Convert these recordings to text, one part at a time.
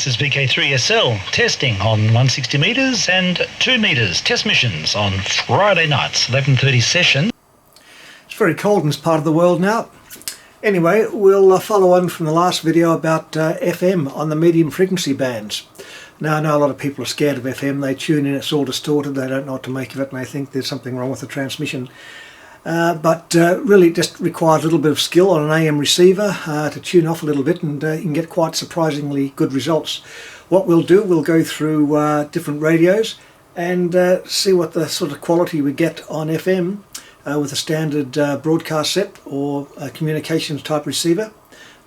This is VK3SL testing on 160 metres and 2 metres test missions on Friday nights, 11:30 session. It's very cold in this part of the world now. Anyway, we'll follow on from the last video about FM on the medium frequency bands. Now I know a lot of people are scared of FM. They tune in, it's all distorted, they don't know what to make of it, and they think there's something wrong with the transmission. But really it just requires a little bit of skill on an AM receiver to tune off a little bit, and you can get quite surprisingly good results. What we'll do, we'll go through different radios and see what the sort of quality we get on FM with a standard broadcast set or a communications type receiver.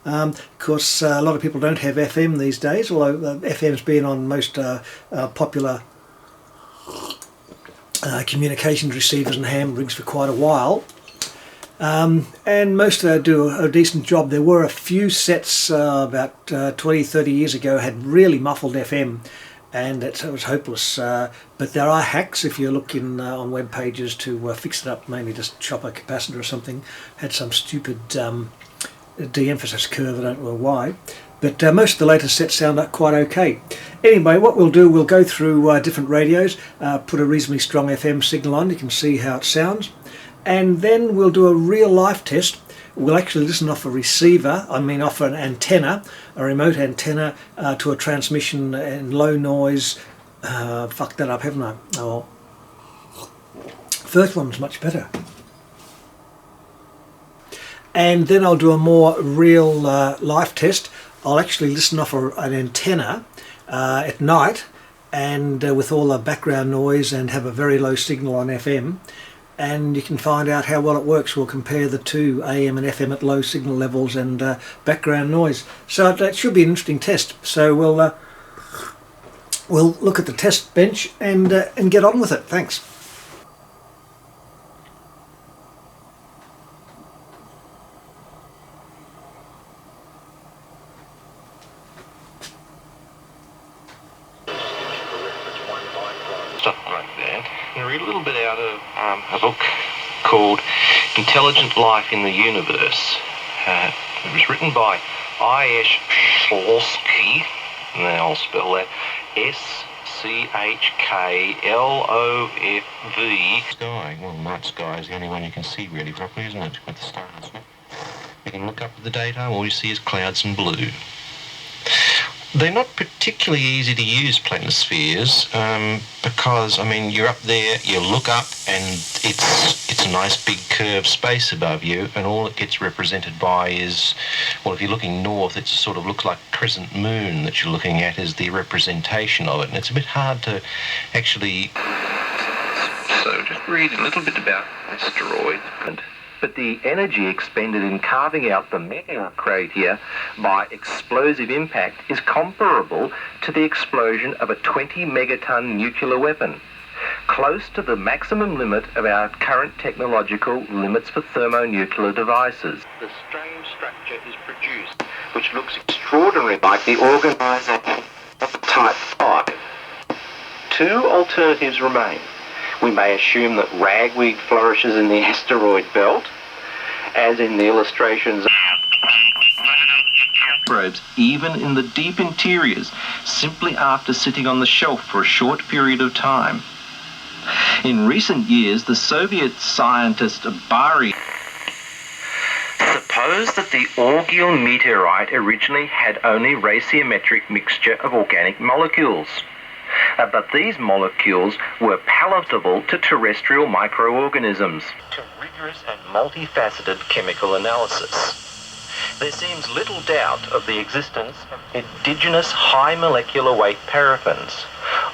Of course, a lot of people don't have FM these days, although FM's been on most popular communications receivers and ham rigs for quite a while, and most do a decent job. There were a few sets about 20-30 years ago had really muffled FM, and it was hopeless, but there are hacks if you look in on web pages to fix it up, mainly just chop a capacitor or something. Had some stupid de-emphasis curve, I don't know why, but most of the latest sets sound quite okay. Anyway, what we'll do, we'll go through different radios, put a reasonably strong FM signal on, you can see how it sounds, and then we'll do a real life test. We'll actually listen off a receiver, off an antenna, a remote antenna, to a transmission in low noise. Fucked that up, haven't I? Oh, first one's much better. And then I'll do a more real life test. I'll actually listen off an antenna at night, and with all the background noise, and have a very low signal on FM, and you can find out how well it works. We'll compare the two, AM and FM, at low signal levels and background noise. So that should be an interesting test. So we'll look at the test bench and get on with it. Thanks. Like that. I'm going to read a little bit out of a book called Intelligent Life in the Universe. It was written by I.S. Schlosky, and I'll spell that S-C-H-K-L-O-F-V. Sky. Well, night sky is the only one you can see really properly, isn't it? With the stars. You can look up at the daytime, all you see is clouds and blue. They're not particularly easy to use, planispheres, because, you're up there, you look up, and it's a nice big curved space above you, and all it gets represented by is, well, if you're looking north, it sort of looks like a crescent moon that you're looking at as the representation of it, and it's a bit hard to actually... So just read a little bit about asteroids. But the energy expended in carving out the meteor crater by explosive impact is comparable to the explosion of a 20 megaton nuclear weapon, close to the maximum limit of our current technological limits for thermonuclear devices. The strange structure is produced, which looks extraordinarily like the organisation of the Type 5. Two alternatives remain. We may assume that ragweed flourishes in the asteroid belt, as in the illustrations of probes, even in the deep interiors, simply after sitting on the shelf for a short period of time. In recent years, the Soviet scientist Bari supposed that the Orgel meteorite originally had only raciometric mixture of organic molecules. But these molecules were palatable to terrestrial microorganisms. To rigorous and multifaceted chemical analysis, there seems little doubt of the existence of indigenous high molecular weight paraffins,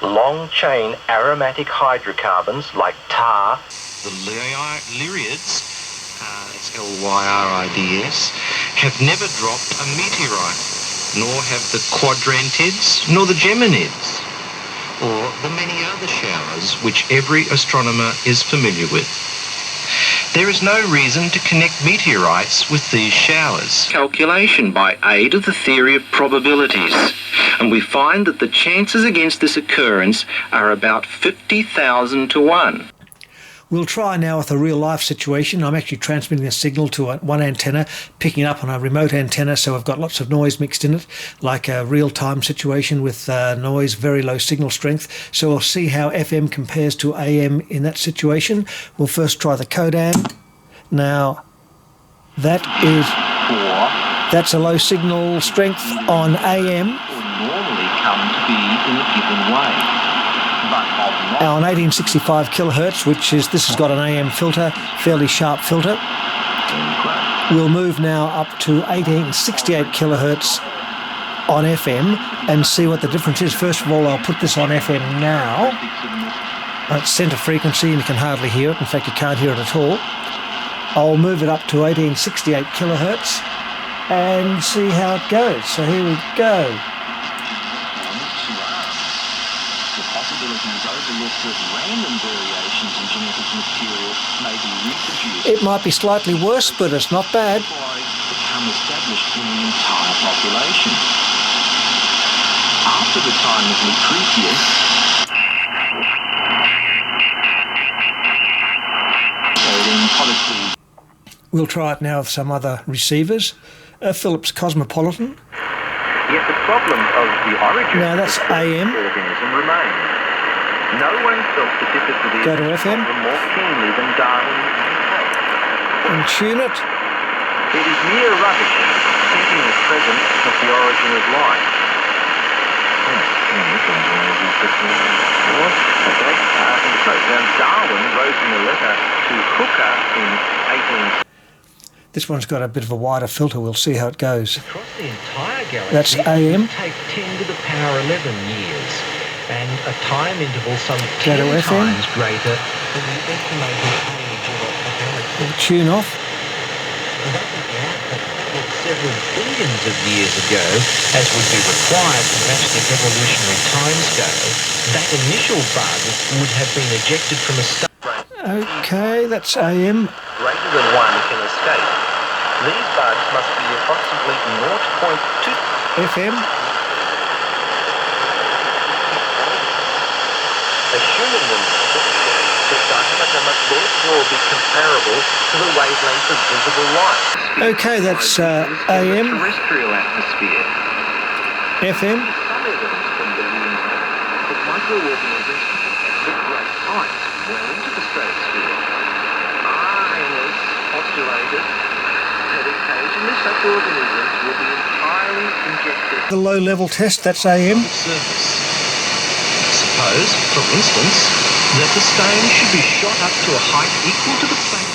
long-chain aromatic hydrocarbons like tar. The Lyrids, it's Lyrids, have never dropped a meteorite, nor have the Quadrantids, nor the Geminids, or the many other showers which every astronomer is familiar with. There is no reason to connect meteorites with these showers. Calculation by aid of the theory of probabilities, and we find that the chances against this occurrence are about 50,000 to 1. We'll try now with a real life situation. I'm actually transmitting a signal to one antenna, picking up on a remote antenna, so I've got lots of noise mixed in it, like a real-time situation with noise, very low signal strength. So we'll see how FM compares to AM in that situation. We'll first try the Codan. Now, that's a low signal strength on AM. Normally come to be in a given way. Now on 1865 kilohertz, this has got an AM filter, fairly sharp filter. We'll move now up to 1868 kilohertz on FM and see what the difference is. First of all, I'll put this on FM now. It's centre frequency and you can hardly hear it. In fact, you can't hear it at all. I'll move it up to 1868 kilohertz and see how it goes. So here we go. It might be slightly worse, but it's not bad. Become established in the entire population. After the time of Lucretius, we'll try it now with some other receivers. Philips Cosmopolitan. Yet the problem of the origin now that's of AM. organism remains. No one felt the difficulty Go to FM. more keenly than Darwin and tune it. It is mere rubbish thinking at present of the origin of life. Darwin wrote in a letter to Hooker in 18... This one's got a bit of a wider filter. We'll see how it goes. Across the entire galaxy, that's AM. Take 10 to the power 11 years, and a time interval some 10 FM. times greater than the estimated age of a galaxy. We'll tune off. Several billions of years ago, as would be required to match the evolutionary timescale, that initial bug would have been ejected from a star. Okay, that's AM. Greater than one can escape. These bugs must be approximately 0.2 FM. Assuming them the diameter must therefore be comparable to the wavelength of visible light. Okay, that's AM. Terrestrial atmosphere. FM. Some evidence from the universe that microorganisms at great heights well into the stratosphere. Arrhenius postulated that occasionally such organisms will be entirely injected. The low-level test, that's AM. Surface. Suppose, for instance, that the stone should be shot up to a height equal to the plate.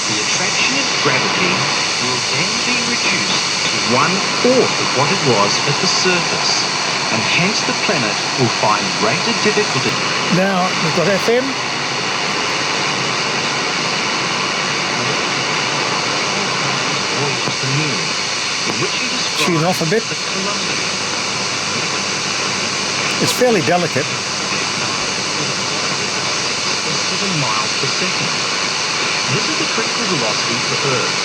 The attraction of gravity will then be reduced to 1/4 of what it was at the surface, and hence the planet will find greater difficulty. Now we've got FM. Voyage of the moon, in which he describes Tune off a bit. the Columbia. It's fairly delicate. 7 miles per second. This is the critical velocity for Earth.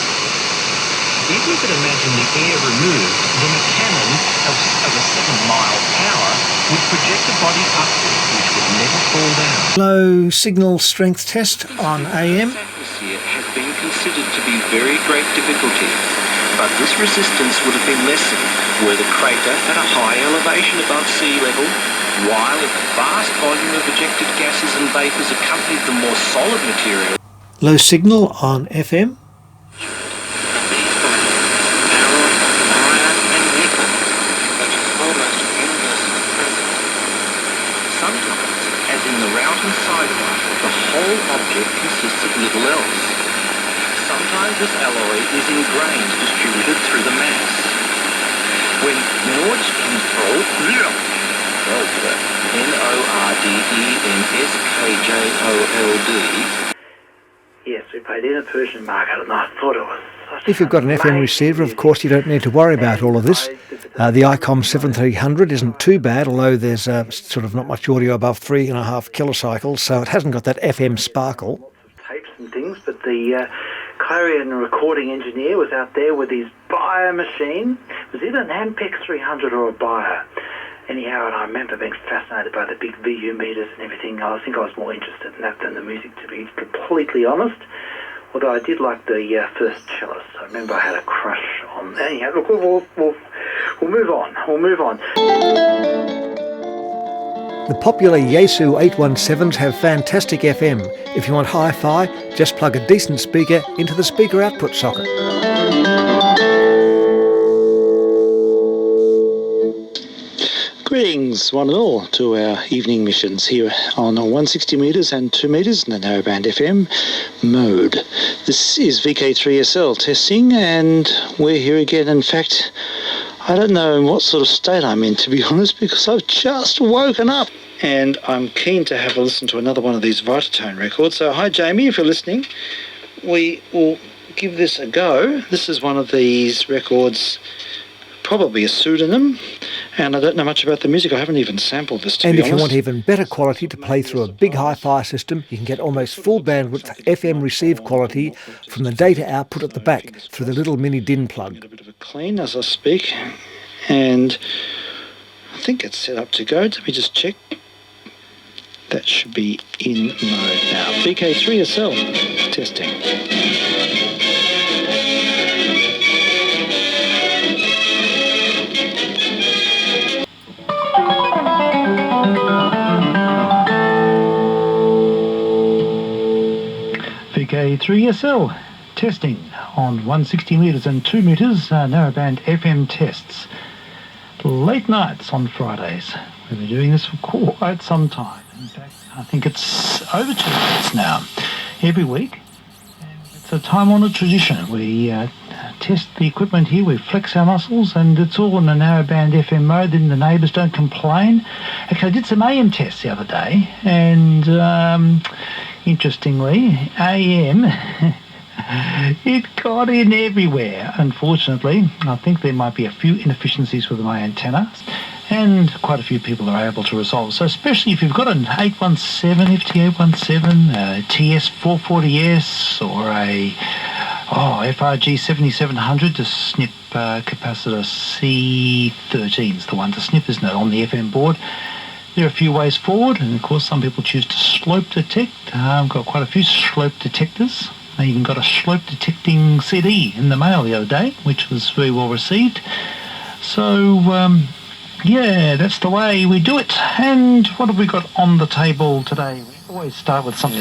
If we could imagine the air removed, then a cannon of a 7-mile power would project the body upward, which would never fall down. Low signal strength test on AM. The atmosphere has been considered to be very great difficulty, but this resistance would have been lessened were the crater at a high elevation above sea level, while if a vast volume of ejected gases and vapours accompanied the more solid material. Low signal on FM. Sometimes, as in the route and sidewalk, the whole object consists of little else. Sometimes this alloy is in grains distributed through the mass. When Nordskjold, Nordskjold. Yes, we played in a Persian market and I thought it was... If you've got an FM receiver, of course, you don't need to worry about all of this. The ICOM 7300 isn't too bad, although there's sort of not much audio above 3.5 kilocycles, so it hasn't got that FM sparkle. Lots of tapes and things, but the Clarion recording engineer was out there with his Bayer machine. It was either an Ampex 300 or a Bayer. Anyhow, and I remember being fascinated by the big VU meters and everything. I think I was more interested in that than the music, to be completely honest. Although I did like the first cellist. I remember I had a crush on... Anyhow, look, we'll move on. We'll move on. The popular Yaesu 817s have fantastic FM. If you want hi-fi, just plug a decent speaker into the speaker output socket. Greetings, one and all, to our evening missions here on 160 metres and 2 metres in the narrowband FM mode. This is VK3SL testing, and we're here again. In fact, I don't know in what sort of state I'm in, to be honest, because I've just woken up. And I'm keen to have a listen to another one of these Vitatone records. So hi Jamie, if you're listening, we will give this a go. This is one of these records, probably a pseudonym, and I don't know much about the music. I haven't even sampled this, to be honest. And if you want even better quality to play through a big hi-fi system, you can get almost full bandwidth FM receive quality from the data output at the back through the little mini DIN plug. Get a bit of a clean as I speak, and I think it's set up to go. Let me just check. That should be in mode now. VK3SL testing. VK3SL testing on 160 metres and 2 metres narrowband FM tests. Late nights on Fridays. We've been doing this for quite some time. In fact, I think it's over 2 months now, every week. And it's a time-honoured tradition. We test the equipment here, we flex our muscles, and it's all in the narrowband FM mode. Then the neighbours don't complain. Actually, I did some AM tests the other day, and interestingly, AM, it got in everywhere, unfortunately. I think there might be a few inefficiencies with my antenna, and quite a few people are able to resolve. So especially if you've got an 817, FT817, TS440S, or a FRG 7700 to snip capacitor C13 is the one to snip, isn't it, on the FM board. There are a few ways forward, and of course some people choose to slope detect. I've got quite a few slope detectors. I even got a slope detecting CD in the mail the other day, which was very well received. So, yeah, that's the way we do it. And what have we got on the table today? We always start with something